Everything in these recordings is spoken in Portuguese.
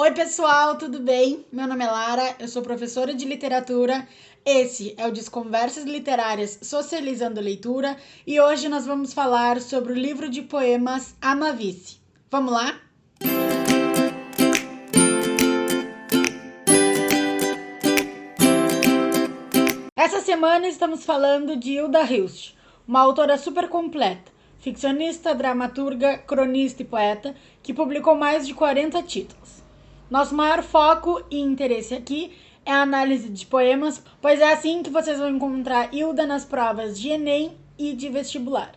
Oi pessoal, tudo bem? Meu nome é Lara, eu sou professora de literatura. Esse é o Desconversas Literárias Socializando Leitura e hoje nós vamos falar sobre o livro de poemas Amavice. Vamos lá? Essa semana estamos falando de Hilda Hilst, uma autora super completa, ficcionista, dramaturga, cronista e poeta, que publicou mais de 40 títulos. Nosso maior foco e interesse aqui é a análise de poemas, pois é assim que vocês vão encontrar Hilda nas provas de Enem e de vestibular.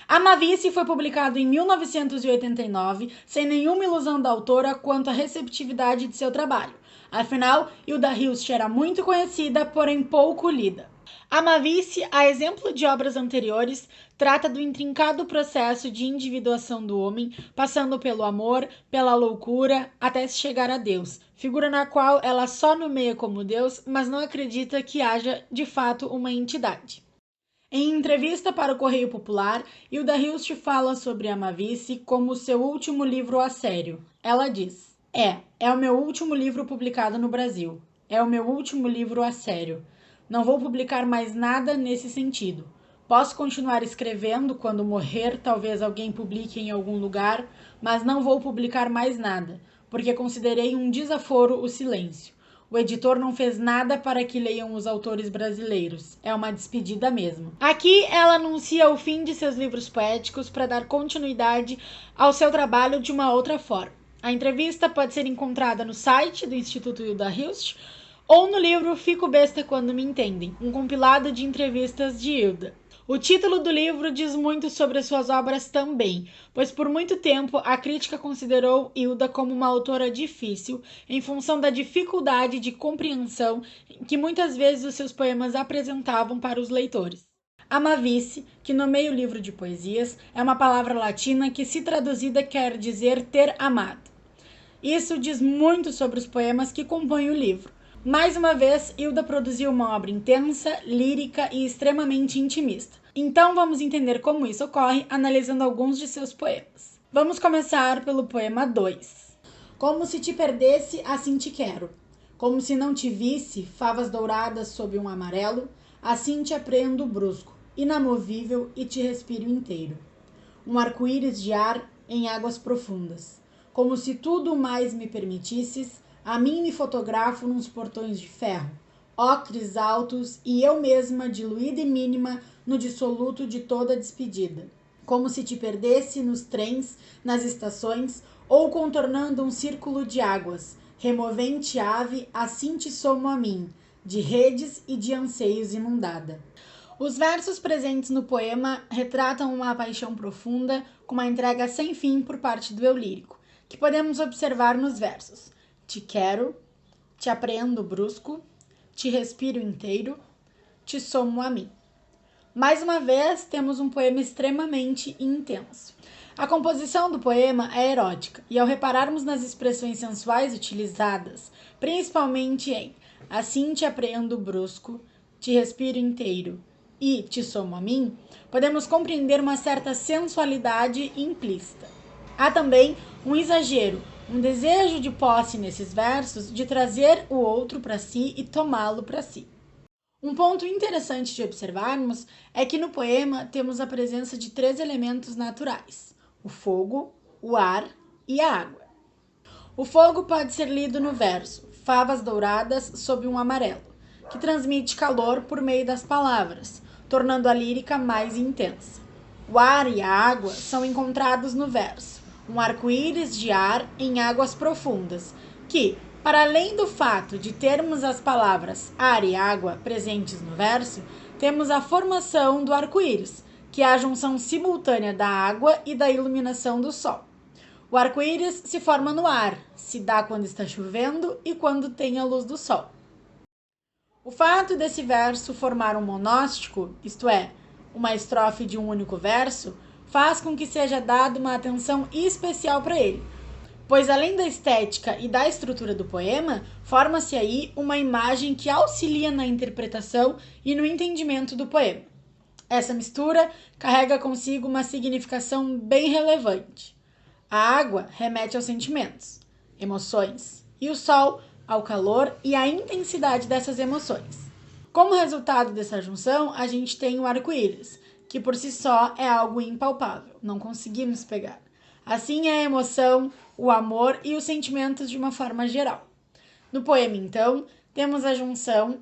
Amavice foi publicado em 1989, sem nenhuma ilusão da autora quanto à receptividade de seu trabalho. Afinal, Hilda Hilst era muito conhecida, porém pouco lida. Amavice, a exemplo de obras anteriores, trata do intrincado processo de individuação do homem, passando pelo amor, pela loucura, até se chegar a Deus, figura na qual ela só nomeia como Deus, mas não acredita que haja, de fato, uma entidade. Em entrevista para o Correio Popular, Hilda Hilst fala sobre Amavice como seu último livro a sério. Ela diz: É o meu último livro publicado no Brasil. É o meu último livro a sério. Não vou publicar mais nada nesse sentido. Posso continuar escrevendo, quando morrer, talvez alguém publique em algum lugar, mas não vou publicar mais nada, porque considerei um desaforo o silêncio. O editor não fez nada para que leiam os autores brasileiros. É uma despedida mesmo. Aqui ela anuncia o fim de seus livros poéticos para dar continuidade ao seu trabalho de uma outra forma. A entrevista pode ser encontrada no site do Instituto Hilda Hilst ou no livro Fico Besta Quando Me Entendem, um compilado de entrevistas de Hilda. O título do livro diz muito sobre as suas obras também, pois por muito tempo a crítica considerou Hilda como uma autora difícil, em função da dificuldade de compreensão que muitas vezes os seus poemas apresentavam para os leitores. Amavice, que nomeia o livro de poesias, é uma palavra latina que, se traduzida, quer dizer ter amado. Isso diz muito sobre os poemas que compõem o livro. Mais uma vez, Hilda produziu uma obra intensa, lírica e extremamente intimista. Então vamos entender como isso ocorre analisando alguns de seus poemas. Vamos começar pelo poema 2. Como se te perdesse, assim te quero. Como se não te visse, favas douradas sob um amarelo, assim te apreendo brusco, inamovível e te respiro inteiro. Um arco-íris de ar em águas profundas. Como se tudo mais me permitisses, a mim me fotografo nos portões de ferro, ocres altos e eu mesma diluída e mínima no dissoluto de toda despedida. Como se te perdesse nos trens, nas estações ou contornando um círculo de águas, removente ave, assim te somo a mim, de redes e de anseios inundada. Os versos presentes no poema retratam uma paixão profunda com uma entrega sem fim por parte do eu lírico, que podemos observar nos versos: te quero, te apreendo brusco, te respiro inteiro, te somo a mim. Mais uma vez, temos um poema extremamente intenso. A composição do poema é erótica, e ao repararmos nas expressões sensuais utilizadas, principalmente em assim te apreendo brusco, te respiro inteiro e te somo a mim, podemos compreender uma certa sensualidade implícita. Há também um exagero, um desejo de posse nesses versos de trazer o outro para si e tomá-lo para si. Um ponto interessante de observarmos é que no poema temos a presença de 3 elementos naturais: o fogo, o ar e a água. O fogo pode ser lido no verso favas douradas sob um amarelo, que transmite calor por meio das palavras, tornando a lírica mais intensa. O ar e a água são encontrados no verso um arco-íris de ar em águas profundas, que, para além do fato de termos as palavras ar e água presentes no verso, temos a formação do arco-íris, que é a junção simultânea da água e da iluminação do sol. O arco-íris se forma no ar, se dá quando está chovendo e quando tem a luz do sol. O fato desse verso formar um monóstico, isto é, uma estrofe de um único verso, faz com que seja dada uma atenção especial para ele, pois além da estética e da estrutura do poema, forma-se aí uma imagem que auxilia na interpretação e no entendimento do poema. Essa mistura carrega consigo uma significação bem relevante. A água remete aos sentimentos, emoções, e o Sol ao calor e à intensidade dessas emoções. Como resultado dessa junção, a gente tem o arco-íris, que por si só é algo impalpável, não conseguimos pegar. Assim é a emoção, o amor e os sentimentos de uma forma geral. No poema, então, temos a junção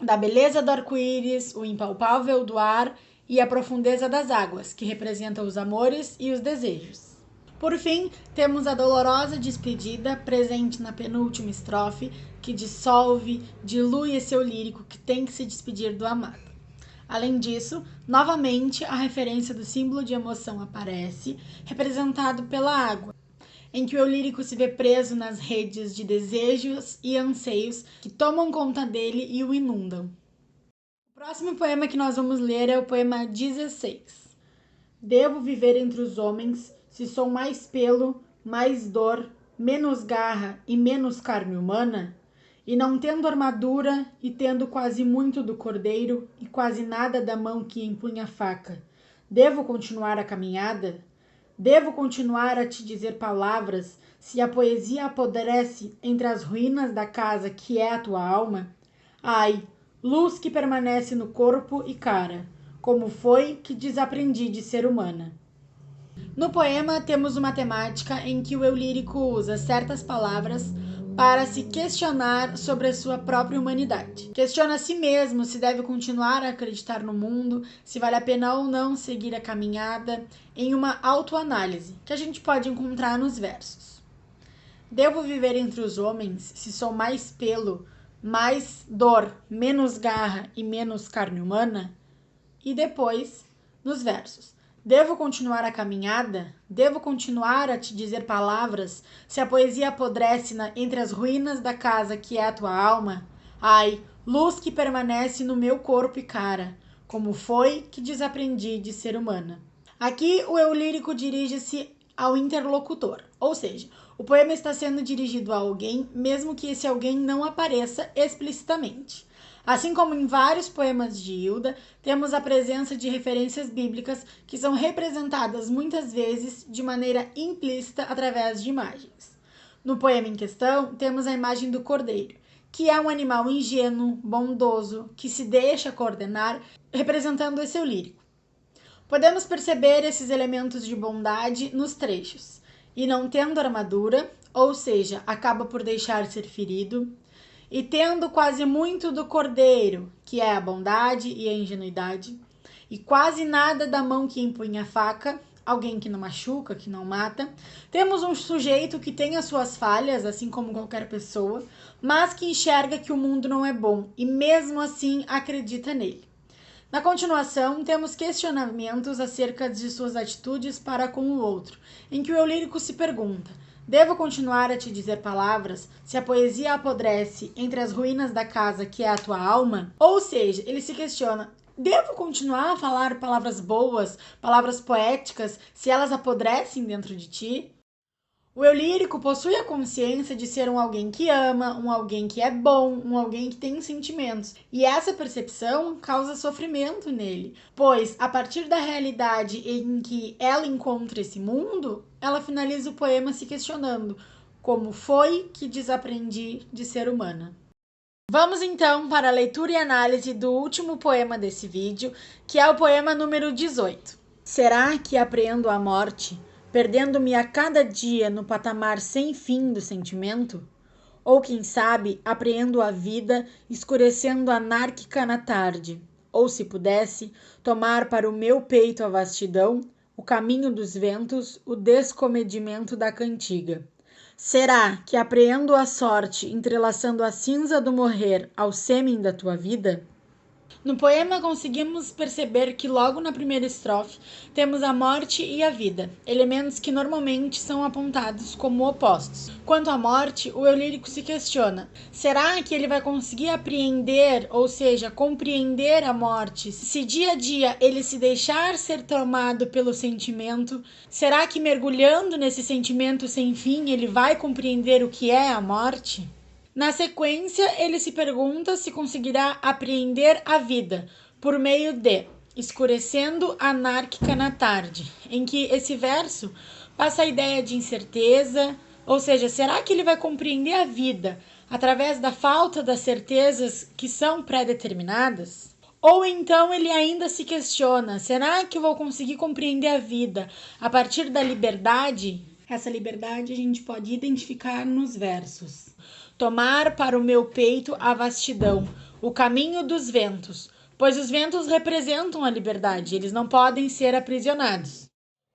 da beleza do arco-íris, o impalpável do ar e a profundeza das águas, que representam os amores e os desejos. Por fim, temos a dolorosa despedida presente na penúltima estrofe, que dissolve, dilui esse eu lírico que tem que se despedir do amado. Além disso, novamente a referência do símbolo de emoção aparece, representado pela água, em que o eu lírico se vê preso nas redes de desejos e anseios que tomam conta dele e o inundam. O próximo poema que nós vamos ler é o poema 16. Devo viver entre os homens se sou mais pelo, mais dor, menos garra e menos carne humana? E não tendo armadura e tendo quase muito do cordeiro e quase nada da mão que empunha a faca, devo continuar a caminhada? Devo continuar a te dizer palavras se a poesia apodrece entre as ruínas da casa que é a tua alma? Ai, luz que permanece no corpo e cara, como foi que desaprendi de ser humana? No poema, temos uma temática em que o eu lírico usa certas palavras para se questionar sobre a sua própria humanidade. Questiona a si mesmo se deve continuar a acreditar no mundo, se vale a pena ou não seguir a caminhada, em uma autoanálise, que a gente pode encontrar nos versos. Devo viver entre os homens se sou mais pelo, mais dor, menos garra e menos carne humana? E depois, nos versos. Devo continuar a caminhada? Devo continuar a te dizer palavras se a poesia apodrece entre as ruínas da casa que é a tua alma? Ai, luz que permanece no meu corpo e cara, como foi que desaprendi de ser humana? Aqui o eu lírico dirige-se ao interlocutor, ou seja, o poema está sendo dirigido a alguém, mesmo que esse alguém não apareça explicitamente. Assim como em vários poemas de Hilda, temos a presença de referências bíblicas que são representadas muitas vezes de maneira implícita através de imagens. No poema em questão, temos a imagem do cordeiro, que é um animal ingênuo, bondoso, que se deixa coordenar, representando esse eu lírico. Podemos perceber esses elementos de bondade nos trechos. E não tendo armadura, ou seja, acaba por deixar ser ferido, e tendo quase muito do cordeiro, que é a bondade e a ingenuidade, e quase nada da mão que empunha a faca, alguém que não machuca, que não mata. Temos um sujeito que tem as suas falhas, assim como qualquer pessoa, mas que enxerga que o mundo não é bom e mesmo assim acredita nele. Na continuação, temos questionamentos acerca de suas atitudes para com o outro, em que o eu lírico se pergunta: devo continuar a te dizer palavras se a poesia apodrece entre as ruínas da casa que é a tua alma? Ou seja, ele se questiona: devo continuar a falar palavras boas, palavras poéticas, se elas apodrecem dentro de ti? O eu lírico possui a consciência de ser um alguém que ama, um alguém que é bom, um alguém que tem sentimentos. E essa percepção causa sofrimento nele, pois a partir da realidade em que ela encontra esse mundo, ela finaliza o poema se questionando: como foi que desaprendi de ser humana? Vamos então para a leitura e análise do último poema desse vídeo, que é o poema número 18. Será que apreendo a morte, perdendo-me a cada dia no patamar sem fim do sentimento? Ou, quem sabe, apreendo a vida, escurecendo anárquica na tarde? Ou, se pudesse, tomar para o meu peito a vastidão, o caminho dos ventos, o descomedimento da cantiga? Será que apreendo a sorte, entrelaçando a cinza do morrer ao sêmen da tua vida? No poema, conseguimos perceber que logo na primeira estrofe temos a morte e a vida, elementos que normalmente são apontados como opostos. Quanto à morte, o eu lírico se questiona: será que ele vai conseguir apreender, ou seja, compreender a morte, se dia a dia ele se deixar ser tomado pelo sentimento? Será que mergulhando nesse sentimento sem fim ele vai compreender o que é a morte? Na sequência, ele se pergunta se conseguirá apreender a vida por meio de escurecendo anárquica na tarde, em que esse verso passa a ideia de incerteza, Ou seja, será que ele vai compreender a vida através da falta das certezas que são pré-determinadas? Ou então ele ainda se questiona, será que eu vou conseguir compreender a vida a partir da liberdade? Essa liberdade a gente pode identificar nos versos. Tomar para o meu peito a vastidão, o caminho dos ventos, pois os ventos representam a liberdade, eles não podem ser aprisionados.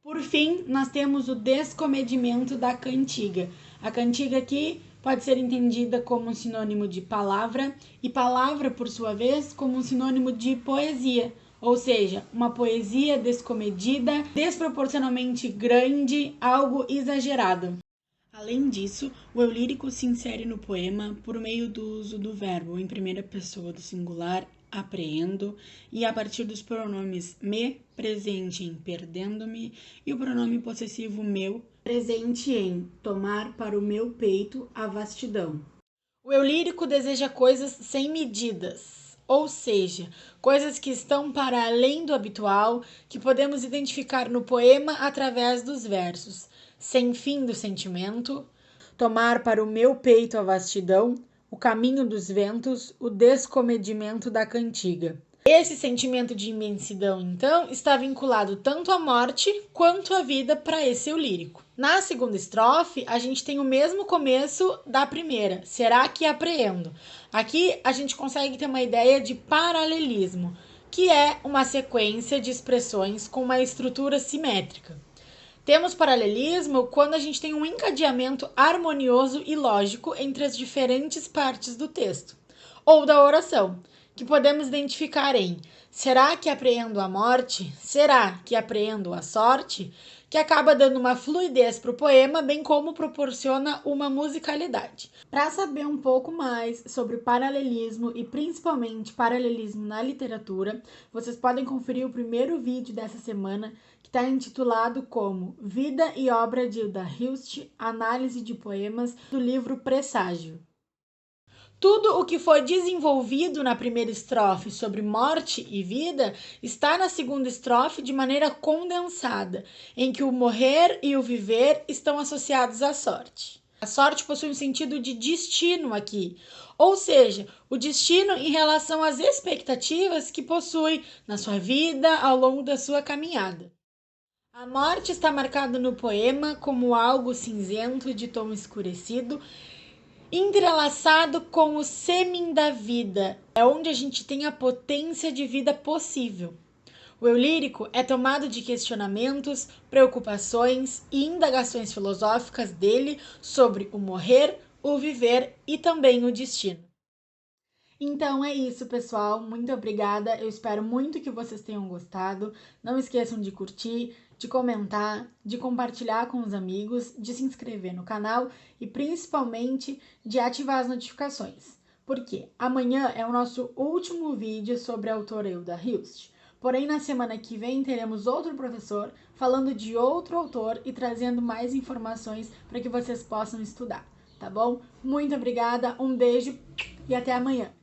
Por fim, nós temos o descomedimento da cantiga. A cantiga aqui pode ser entendida como um sinônimo de palavra e palavra, por sua vez, como um sinônimo de poesia, ou seja, uma poesia descomedida, desproporcionalmente grande, algo exagerado. Além disso, o eu lírico se insere no poema por meio do uso do verbo em primeira pessoa do singular, apreendo, e a partir dos pronomes me, presente em perdendo-me, e o pronome possessivo meu, presente em tomar para o meu peito a vastidão. O eu lírico deseja coisas sem medidas, ou seja, coisas que estão para além do habitual, que podemos identificar no poema através dos versos. Sem fim do sentimento, tomar para o meu peito a vastidão, o caminho dos ventos, o descomedimento da cantiga. Esse sentimento de imensidão, então, está vinculado tanto à morte quanto à vida para esse eu lírico. Na segunda estrofe, a gente tem o mesmo começo da primeira, será que apreendo? Aqui a gente consegue ter uma ideia de paralelismo, que é uma sequência de expressões com uma estrutura simétrica. Temos paralelismo quando a gente tem um encadeamento harmonioso e lógico entre as diferentes partes do texto, ou da oração, que podemos identificar em será que apreendo a morte? Será que apreendo a sorte? Que acaba dando uma fluidez para o poema, bem como proporciona uma musicalidade. Para saber um pouco mais sobre paralelismo e principalmente paralelismo na literatura, vocês podem conferir o primeiro vídeo dessa semana, que está intitulado como Vida e Obra de Hilda Hilst, Análise de Poemas, do livro Presságio. Tudo o que foi desenvolvido na primeira estrofe sobre morte e vida está na segunda estrofe de maneira condensada, em que o morrer e o viver estão associados à sorte. A sorte possui um sentido de destino aqui, ou seja, o destino em relação às expectativas que possui na sua vida ao longo da sua caminhada. A morte está marcada no poema como algo cinzento de tom escurecido, entrelaçado com o sêmen da vida, é onde a gente tem a potência de vida possível. O eu lírico é tomado de questionamentos, preocupações e indagações filosóficas dele sobre o morrer, o viver e também o destino. Então é isso, pessoal. Muito obrigada. Eu espero muito que vocês tenham gostado. Não esqueçam de curtir, de comentar, de compartilhar com os amigos, de se inscrever no canal e principalmente de ativar as notificações. Porque amanhã é o nosso último vídeo sobre a autora Hilda Hilst. Porém, na semana que vem teremos outro professor falando de outro autor e trazendo mais informações para que vocês possam estudar, tá bom? Muito obrigada, um beijo e até amanhã!